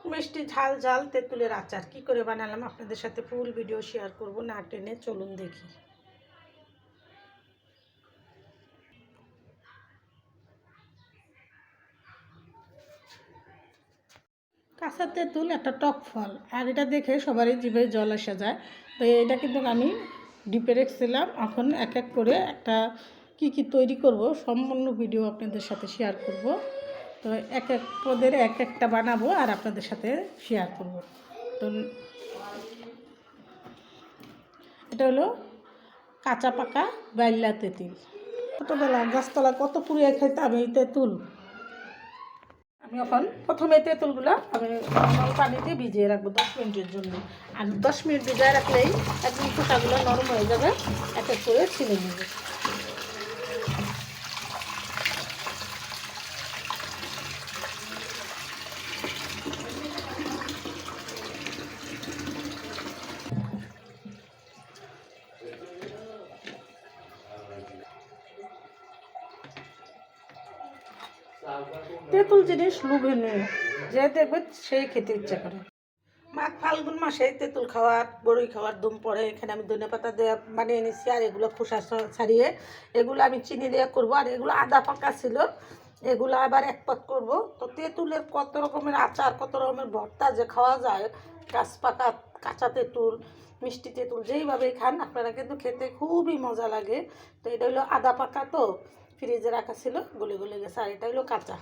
মিষ্টি ঝাল ঝাল তেঁতুলের আচার কি করে বানালাম আপনাদের সাথে ফুল ভিডিও শেয়ার করব, না টেনে চলুন দেখি। কাঁচা তেঁতুল একটা টক ফল, আর এটা দেখে সবারই জিভে জল আসা যায়। তো এটা কিন্তু আমি ডিপে রেখেছিলাম। এখন এক এক করে একটা কি তৈরি করব সম্পূর্ণ ভিডিও আপনাদের সাথে শেয়ার করব। তো এক এক পদের এক একটা বানাবো আর আপনাদের সাথে শেয়ার করব। তো এটা হলো কাঁচা পাকা বাইলা তেঁতুল। ছোটোবেলা গাছতলা কত পুড়িয়ে খাইতাম এই তেঁতুল। আমি এখন প্রথমে তেঁতুলগুলো আমি নরম পানিতে ভিজিয়ে রাখবো 10 মিনিটের জন্য। আর 10 মিনিট ভিজিয়ে রাখলেই একদম খোসাগুলো নরম হয়ে যাবে, এক এক করে ছিঁড়ে নেবে। তেঁতুল জিনিস লোভনীয়, যে দেখবে সেই খেতে ইচ্ছা করে। মাঘ ফাল্গুন মাসে তেঁতুল খাওয়ার বড়ই খাওয়ার দম পড়ে। এখানে আমি ধনেপাতা দিয়ে বানিয়ে নিচ্ছি, আর এগুলো খোসা ছাড়িয়ে এগুলো আমি চিনি দিয়ে করবো। আর এগুলো আদা পাকা ছিল, এগুলো আবার এক পাক করবো। তো তেঁতুলের কত রকমের আচার, কত রকমের ভর্তা যে খাওয়া যায়। গাছ পাকা কাঁচা তেঁতুল, মিষ্টি তেঁতুল যেইভাবেই খান আপনারা কিন্তু খেতে খুবই মজা লাগে। তো এটা হলো আদা পাকা, তো ফ্রিজে রাখা ছিল, গলে গলে গেছে। আর এটা হলো কাঁচা।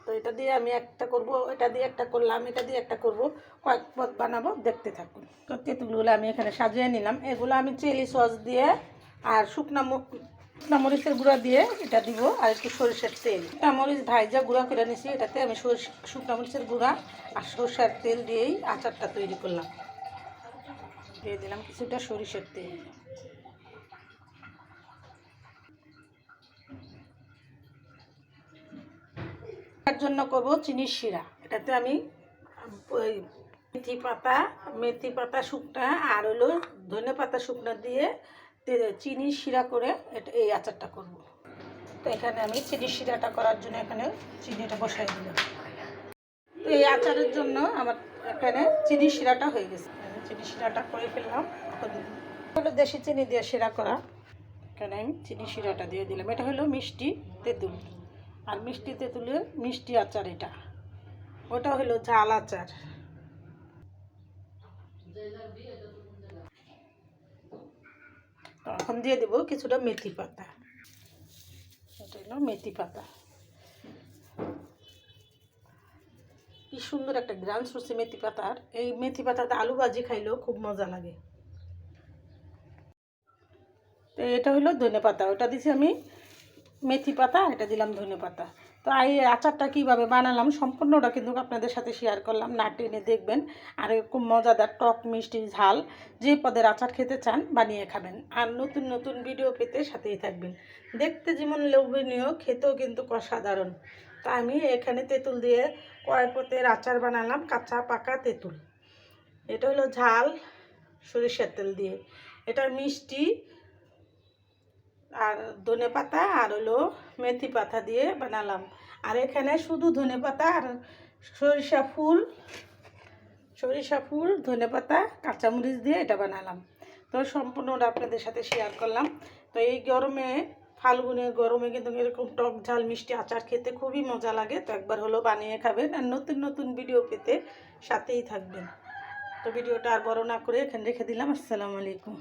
তো এটা দিয়ে আমি একটা করব, এটা দিয়ে একটা করলাম, এটা দিয়ে একটা করব, কয়েক পদ বানাবো, দেখতে থাকুন। তো তেঁতুলগুলো আমি এখানে সাজিয়ে নিলাম। এগুলো আমি চিলি সস দিয়ে আর শুকনা মরিচের গুঁড়া দিয়ে এটা দিব, আর একটু সরিষার তেল। মরিচ ভাইজা গুঁড়া করে নিছি, এটাতে আমি শুকনা মরিচের গুঁড়া আর সরষার তেল দিয়েই আচারটা তৈরি করলাম। দিয়ে দিলাম কিছুটা সরিষার তেল। এর জন্য করব চিনির শিরা। এটাতে আমি ওই মেথি পাতা শুকনা আর হলো ধনে পাতা শুকনা দিয়ে চিনির শিরা করে এই আচারটা করব। তো এখানে আমি চিনির শিরাটা করার জন্য এখানে চিনিটা বসাই দিলাম। তো এই আচারের জন্য আমার এখানে চিনির শিরাটা হয়ে গেছে। আমি চিনির শিরাটা করে ফেললাম। হলো দেশি চিনি দিয়ে শিরা করা। এখানে আমি চিনির শিরাটা দিয়ে দিলাম। এটা হলো মিষ্টি তেঁতুল, আর মিষ্টি তেঁতুলের মিষ্টি আচার এটা। ওটা হলো ঝাল আচার। এখন দিয়ে দেবো কিছুটা মেথি পাতা। এটা হলো মেথি পাতা। কি সুন্দর একটা গ্রান সরষে মেথি পাতার। এই মেথি পাতাতে আলু ভাজি খাইলেও খুব মজা লাগে। তো এটা হলো ধনে পাতা, ওটা দিছি আমি মেথি পাতা, এটা দিলাম ধনে পাতা। তো এই আচারটা কীভাবে বানালাম সম্পূর্ণটা কিন্তু আপনাদের সাথে শেয়ার করলাম, না টেনে দেখবেন। আর খুব মজাদার টক মিষ্টি ঝাল যে পদের আচার খেতে চান বানিয়ে খাবেন। আর নতুন নতুন ভিডিও পেতে সাথেই থাকবেন। দেখতে যেমন লোভনীয়, খেতেও কিন্তু অসাধারণ। তো আমি এখানে তেঁতুল দিয়ে কয়েক পদের আচার বানালাম, কাঁচা পাকা তেঁতুল। এটা হলো ঝাল সরিষার তেল দিয়ে, এটা মিষ্টি আর ধনে পাতা আর হলো মেথি পাতা দিয়ে বানালাম। আর এখানে শুধু ধনে পাতা আর সরিষা ফুল ধনে পাতা কাঁচামরিচ দিয়ে এটা বানালাম। তো সম্পূর্ণটা আপনাদের সাথে শেয়ার করলাম। তো এই গরমে, ফাল্গুনের গরমে কিন্তু এরকম টক ঝাল মিষ্টি আচার খেতে খুবই মজা লাগে। তো একবার হলো বানিয়ে খাবেন, আর নতুন নতুন ভিডিও পেতে সাথেই থাকবেন। তো ভিডিওটা আর বড় না করে এখানে রেখে দিলাম। আসসালামু আলাইকুম।